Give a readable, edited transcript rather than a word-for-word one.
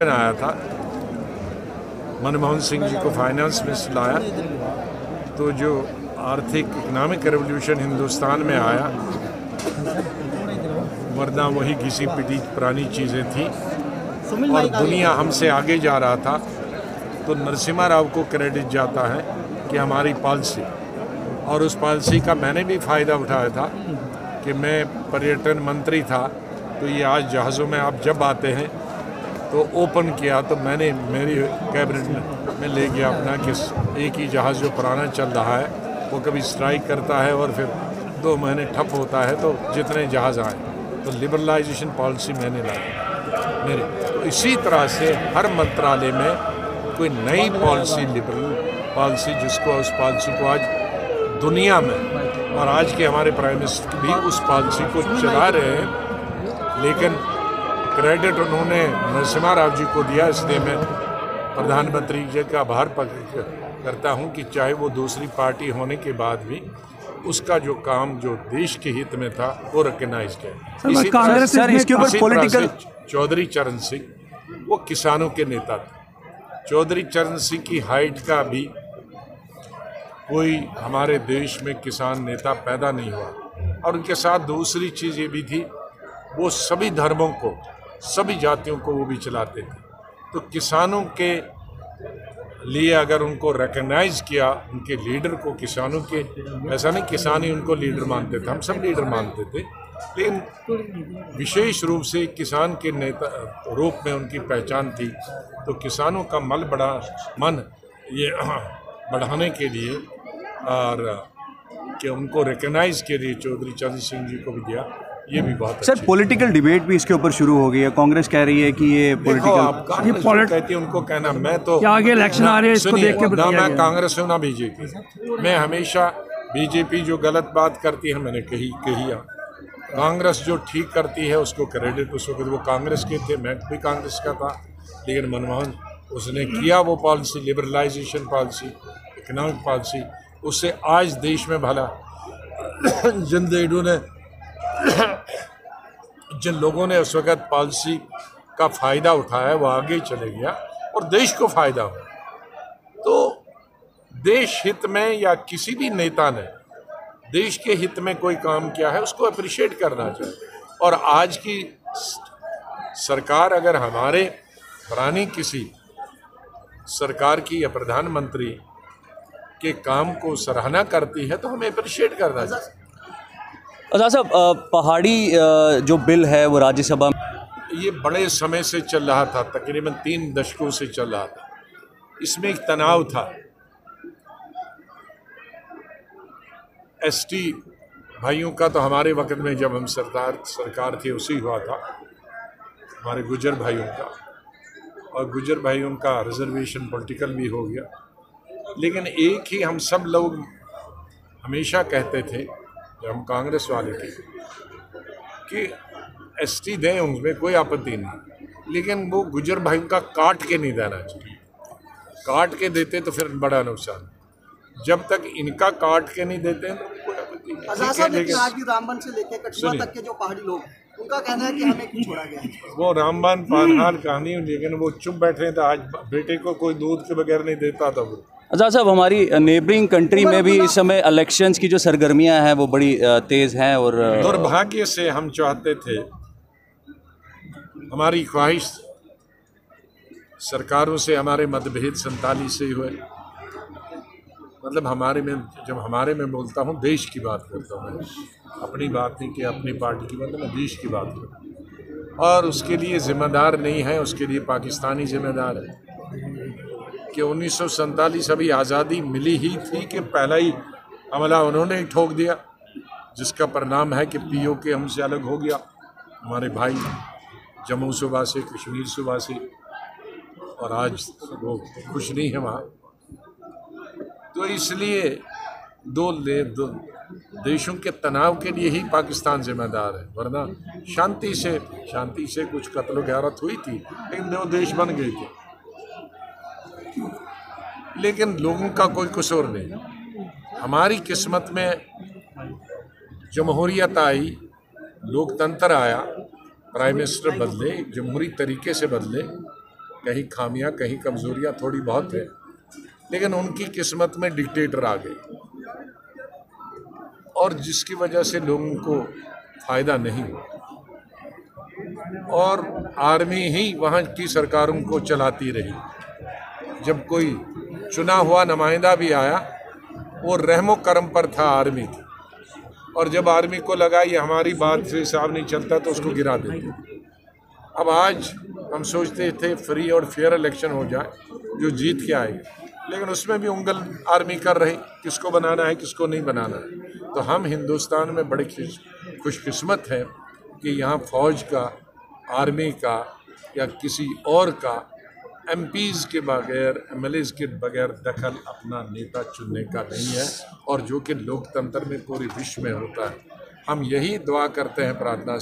आया था, मनमोहन सिंह जी को फाइनेंस मिनिस्टर लाया, तो जो आर्थिक इकोनॉमिक रेवोल्यूशन हिंदुस्तान में आया, वरना वही घिसी पिटी पुरानी चीज़ें थी और दुनिया हमसे आगे जा रहा था। तो नरसिम्हा राव को क्रेडिट जाता है कि हमारी पॉलिसी, और उस पॉलिसी का मैंने भी फ़ायदा उठाया था कि मैं पर्यटन मंत्री था। तो ये आज जहाज़ों में आप जब आते हैं तो ओपन किया, तो मैंने मेरी कैबिनेट में ले गया अपना कि एक ही जहाज़ जो पुराना चल रहा है वो कभी स्ट्राइक करता है और फिर 2 महीने ठप होता है, तो जितने जहाज़ आए तो लिबरलाइजेशन पॉलिसी मैंने लाई मेरे। तो इसी तरह से हर मंत्रालय में कोई नई पॉलिसी, लिबरल पॉलिसी, जिसको उस पॉलिसी को आज दुनिया में, और आज के हमारे प्राइम मिनिस्टर भी उस पॉलिसी को चला रहे हैं, लेकिन क्रेडिट उन्होंने नरसिम्हा राव जी को दिया। इसलिए मैं प्रधानमंत्री जी का आभार करता हूं कि चाहे वो दूसरी पार्टी होने के बाद भी उसका जो काम जो देश के हित में था वो रिकॉग्नाइज किया। इसी तरह से चौधरी चरण सिंह वो किसानों के नेता थे। चौधरी चरण सिंह की हाइट का भी कोई हमारे देश में किसान नेता पैदा नहीं हुआ, और उनके साथ दूसरी चीज़ ये भी थी, वो सभी धर्मों को, सभी जातियों को वो भी चलाते थे। तो किसानों के लिए अगर उनको रिकॉग्नाइज किया, उनके लीडर को, किसानों के, ऐसा नहीं किसान ही उनको लीडर मानते थे, हम सब लीडर मानते थे, लेकिन विशेष रूप से किसान के नेता रूप में उनकी पहचान थी। तो किसानों का मन ये बढ़ाने के लिए और कि उनको रिकॉग्नाइज के लिए चौधरी चरण सिंह जी को भी दिया, ये भी बहुत सर पॉलिटिकल डिबेट भी इसके ऊपर शुरू हो गई है। कांग्रेस कह रही है कि ये पॉलिटिकल कहती है, उनको कहना, मैं तो आगे इलेक्शन आ रहे हैं, इसको देख के ना मैं कांग्रेस हूँ ना बीजेपी। मैं हमेशा बीजेपी जो गलत बात करती है मैंने कही कांग्रेस जो ठीक करती है उसको क्रेडिट, उस वक्त वो कांग्रेस के थे, मैं भी कांग्रेस का था, लेकिन मनमोहन उसने किया वो policy, liberalisation policy, economic policy, उससे आज देश में भला जिन लोगों ने उस वक्त पॉलिसी का फ़ायदा उठाया वो आगे चले गया और देश को फ़ायदा हुआ। तो देश हित में या किसी भी नेता ने देश के हित में कोई काम किया है उसको अप्रिशिएट करना चाहिए। और आज की सरकार अगर हमारे पुरानी किसी सरकार की या प्रधानमंत्री के काम को सराहना करती है तो हमें अप्रिशिएट करना चाहिए। आज़ाद साहब, पहाड़ी जो बिल है वो राज्यसभा में ये बड़े समय से चल रहा था, तकरीबन 3 दशकों से चल रहा था। इसमें एक तनाव था। एसटी भाइयों का तो हमारे वक्त में जब हम सरकार थी उसी हुआ था, हमारे गुजर भाइयों का, और गुजर भाइयों का रिजर्वेशन पॉलिटिकल भी हो गया। लेकिन एक ही हम सब लोग हमेशा कहते थे जब हम कांग्रेस वाले थे कि एसटी दें, उनमें कोई आपत्ति नहीं, लेकिन वो गुजर भाइयों का काट के नहीं देना चाहिए। काट के देते तो फिर बड़ा नुकसान। जब तक इनका काट के नहीं देते तो कोई आपत्ति नहीं। लेकिन आज भी रामबन से लेकर कटुआ तक के जो पहाड़ी लोग, उनका कहना है कि हमें क्यों छोड़ा गया है। वो रामबान पानहार कहानी, लेकिन वो चुप बैठे थे। आज बेटे को कोई दूध के बगैर नहीं देता था वो। आज़ाद साहब, हमारी नेबरिंग कंट्री में भी इस समय इलेक्शंस की जो सरगर्मियां हैं वो बड़ी तेज़ हैं, और दुर्भाग्य से हम चाहते थे, हमारी ख्वाहिश, सरकारों से हमारे मतभेद 47 से हुए। मतलब हमारे में, जब हमारे में बोलता हूँ देश की बात करता हूँ, अपनी बात नहीं कि अपनी पार्टी की बात, मैं देश की बात करता हूँ। और उसके लिए जिम्मेदार नहीं है, उसके लिए पाकिस्तानी जिम्मेदार है कि 1947 अभी आज़ादी मिली ही थी कि पहला ही हमला उन्होंने ही ठोक दिया, जिसका परिणाम है कि पीओके हमसे अलग हो गया। हमारे भाई जम्मू सूबा से, कश्मीर सूबा से, और आज वो खुश नहीं है वहाँ। तो इसलिए दो देशों के तनाव के लिए ही पाकिस्तान जिम्मेदार है, वरना शांति से कुछ कत्ल गारत हुई थी, लेकिन 2 देश बन गए थे। लेकिन लोगों का कोई कसूर नहीं। हमारी किस्मत में जमहूरियत आई, लोकतंत्र आया, प्राइम मिनिस्टर बदले, जमहूरी तरीके से बदले, कहीं खामियां, कहीं कमजोरियां थोड़ी बहुत है, लेकिन उनकी किस्मत में डिक्टेटर आ गए और जिसकी वजह से लोगों को फ़ायदा नहीं हुआ और आर्मी ही वहाँ की सरकारों को चलाती रही। जब कोई चुना हुआ नुमाइंदा भी आया वो रहमो करम पर था आर्मी की, और जब आर्मी को लगा ये हमारी बात से हिसाब नहीं चलता तो उसको गिरा देते। अब आज हम सोचते थे फ्री और फेयर इलेक्शन हो जाए, जो जीत के आए, लेकिन उसमें भी उंगल आर्मी कर रही किसको बनाना है किसको नहीं बनाना है। तो हम हिंदुस्तान में बड़े खुशकिस्मत हैं कि यहाँ फ़ौज का, आर्मी का या किसी और का एमपीज़ के बगैर, एमएलएज़ के बगैर दखल अपना नेता चुनने का नहीं है, और जो कि लोकतंत्र में पूरे विश्व में होता है। हम यही दुआ करते हैं, प्रार्थना